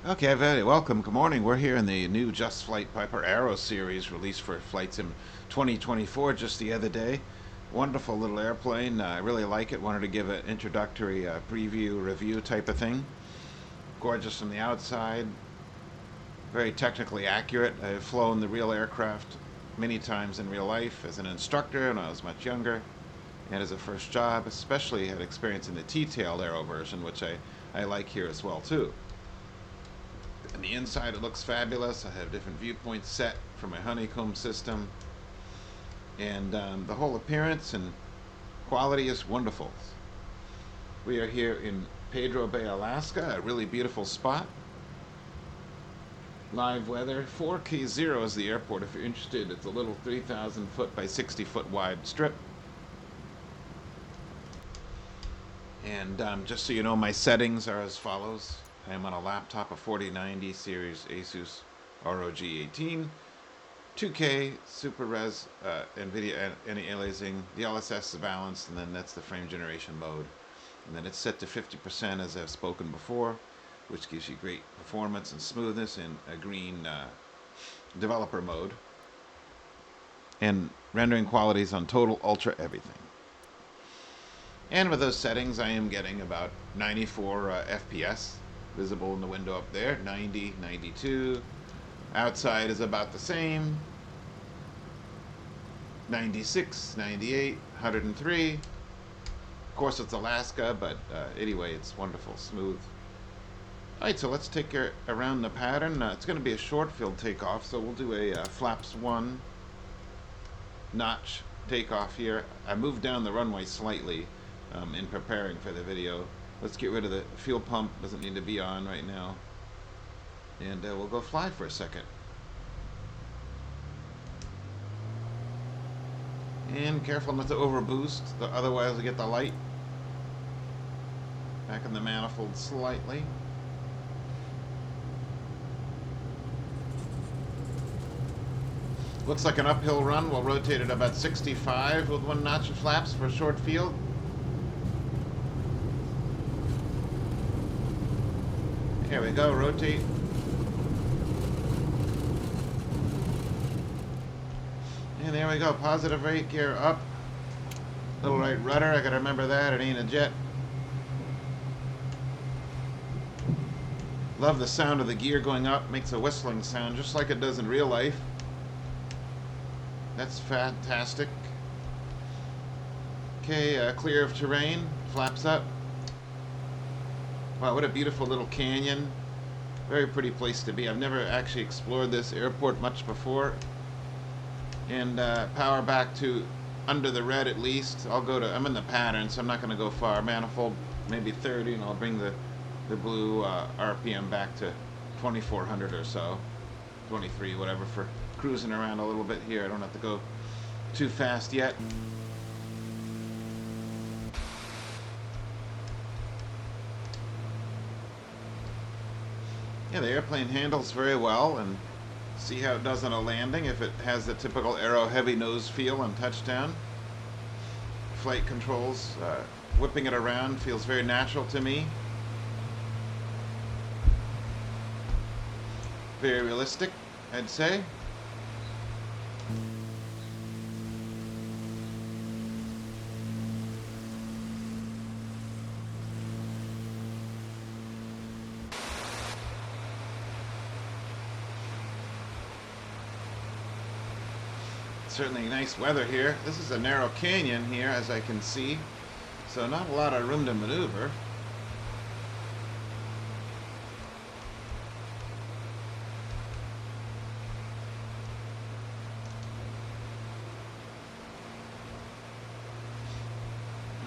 Okay, very welcome. Good morning. We're here in the new Just Flight Piper Arrow series released for Flightsim 2024 just the other day. Wonderful little airplane. I really like it. Wanted to give an introductory preview, review type of thing. Gorgeous from the outside. Very technically accurate. I've flown the real aircraft many times in real life as an instructor when I was much younger. And as a first job, especially had experience in the T-tailed arrow version, which I like here as well too. On the inside it looks fabulous. I have different viewpoints set for my honeycomb system, and the whole appearance and quality is wonderful. We are here in Pedro Bay, Alaska, a really beautiful spot. Live weather. 4K0 is the airport if you're interested. It's a little 3,000 foot by 60 foot wide strip. And just so you know, my settings are as follows. I am on a laptop, a 4090 series Asus ROG 18, 2K, super res, NVIDIA anti-aliasing, the LSS is balanced, and then that's the frame generation mode. And then it's set to 50% as I've spoken before, which gives you great performance and smoothness in a green developer mode. And rendering qualities on total ultra everything. And with those settings, I am getting about 94 FPS. Visible in the window up there, 90, 92. Outside is about the same. 96, 98, 103. Of course, it's Alaska, but anyway, it's wonderful, smooth. Alright, so let's take her around the pattern. It's going to be a short field takeoff, so we'll do a flaps 1 notch takeoff here. I moved down the runway slightly in preparing for the video. Let's get rid of the fuel pump, doesn't need to be on right now. And we'll go fly for a second. And careful not to overboost, otherwise we'll get the light. Back in the manifold slightly. Looks like an uphill run. We'll rotate it about 65 with 1 notch of flaps for a short field. Here we go, rotate. And there we go, positive rate gear up. Little right rudder, I gotta remember that, it ain't a jet. Love the sound of the gear going up, makes a whistling sound just like it does in real life. That's fantastic. Okay, clear of terrain, flaps up. Wow, what a beautiful little canyon. Very pretty place to be. I've never actually explored this airport much before. And power back to under the red at least. I'm in the pattern, so I'm not going to go far. Manifold maybe 30, and I'll bring the blue RPM back to 2400 or so. 23, whatever, for cruising around a little bit here. I don't have to go too fast yet. Yeah, the airplane handles very well, and see how it does on a landing if it has the typical Arrow heavy nose feel on touchdown. Flight controls, whipping it around feels very natural to me. Very realistic, I'd say. Certainly nice weather here. This is a narrow canyon here, as I can see, so not a lot of room to maneuver.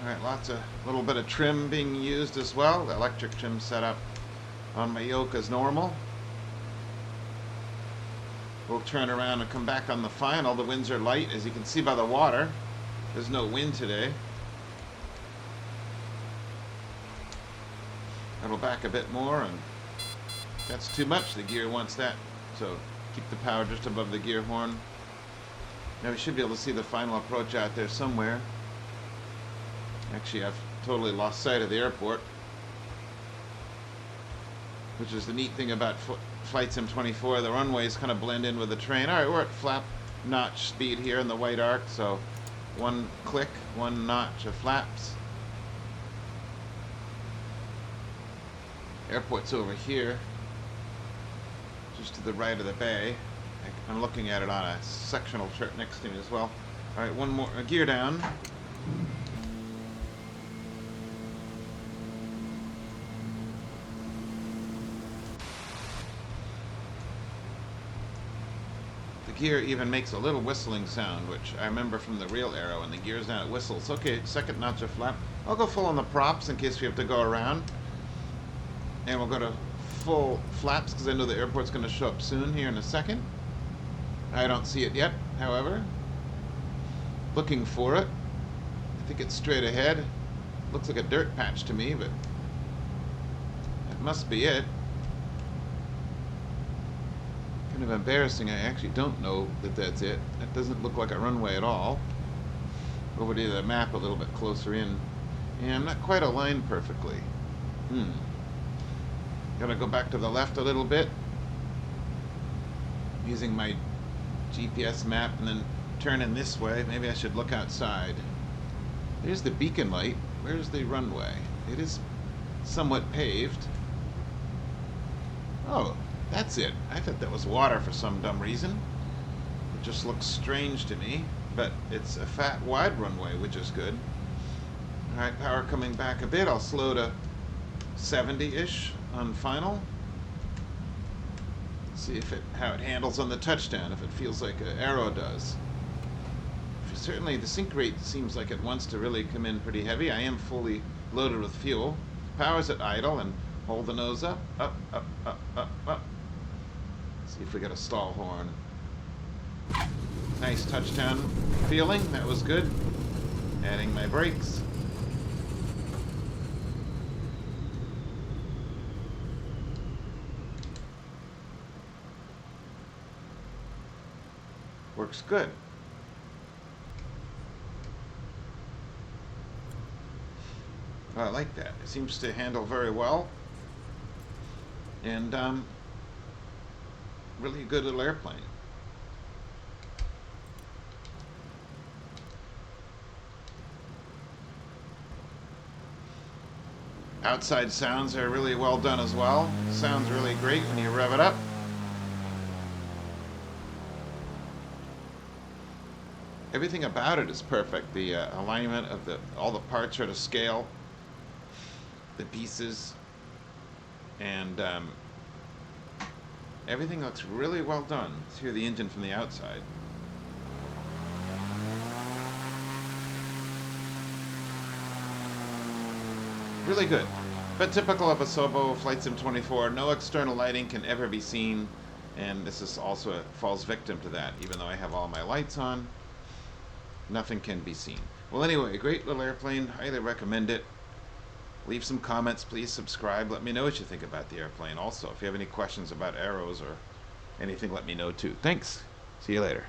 Alright, little bit of trim being used as well. The electric trim set up on my yoke as normal. We'll turn around and come back on the final. The winds are light, as you can see by the water. There's no wind today. That'll back a bit more, and that's too much. The gear wants that. So keep the power just above the gear horn. Now we should be able to see the final approach out there somewhere. Actually, I've totally lost sight of the airport. which is the neat thing about Flightsim 24. The runways kind of blend in with the terrain. All right, we're at flap notch speed here in the white arc, so one click, one notch of flaps. Airport's over here, just to the right of the bay. I'm looking at it on a sectional chart next to me as well. All right, one more gear down. The gear even makes a little whistling sound, which I remember from the real Arrow, and the gear's down, it whistles. Okay, second notch of flap. I'll go full on the props in case we have to go around. And we'll go to full flaps because I know the airport's going to show up soon here in a second. I don't see it yet, however. Looking for it. I think it's straight ahead. Looks like a dirt patch to me, but that must be it. Kind of embarrassing. I actually don't know that that's it. That doesn't look like a runway at all. Over to the map a little bit closer in. Yeah, I'm not quite aligned perfectly. Gonna go back to the left a little bit, using my GPS map, and then turn in this way. Maybe I should look outside. There's the beacon light. Where's the runway? It is somewhat paved. Oh, that's it. I thought that was water for some dumb reason. It just looks strange to me, but it's a fat, wide runway, which is good. All right, power coming back a bit. I'll slow to 70-ish on final. See if how it handles on the touchdown, if it feels like an Arrow does. Certainly the sink rate seems like it wants to really come in pretty heavy. I am fully loaded with fuel. Power's at idle, and hold the nose up, up, up, up, up, up. See if we get a stall horn. Nice touchdown feeling, that was good. Adding my brakes. Works good. Oh, I like that. It seems to handle very well. And really good little airplane. Outside sounds are really well done as well. Sounds really great when you rev it up. Everything about it is perfect. The alignment of all the parts are to scale. The pieces, and everything looks really well done. Let's hear the engine from the outside. Really good, but typical of ASOBO Flightsim 24. No external lighting can ever be seen, and this is also falls victim to that. Even though I have all my lights on, nothing can be seen. Well, anyway, a great little airplane. Highly recommend it. Leave some comments, please subscribe. Let me know what you think about the airplane. Also, if you have any questions about arrows or anything, let me know too. Thanks. See you later.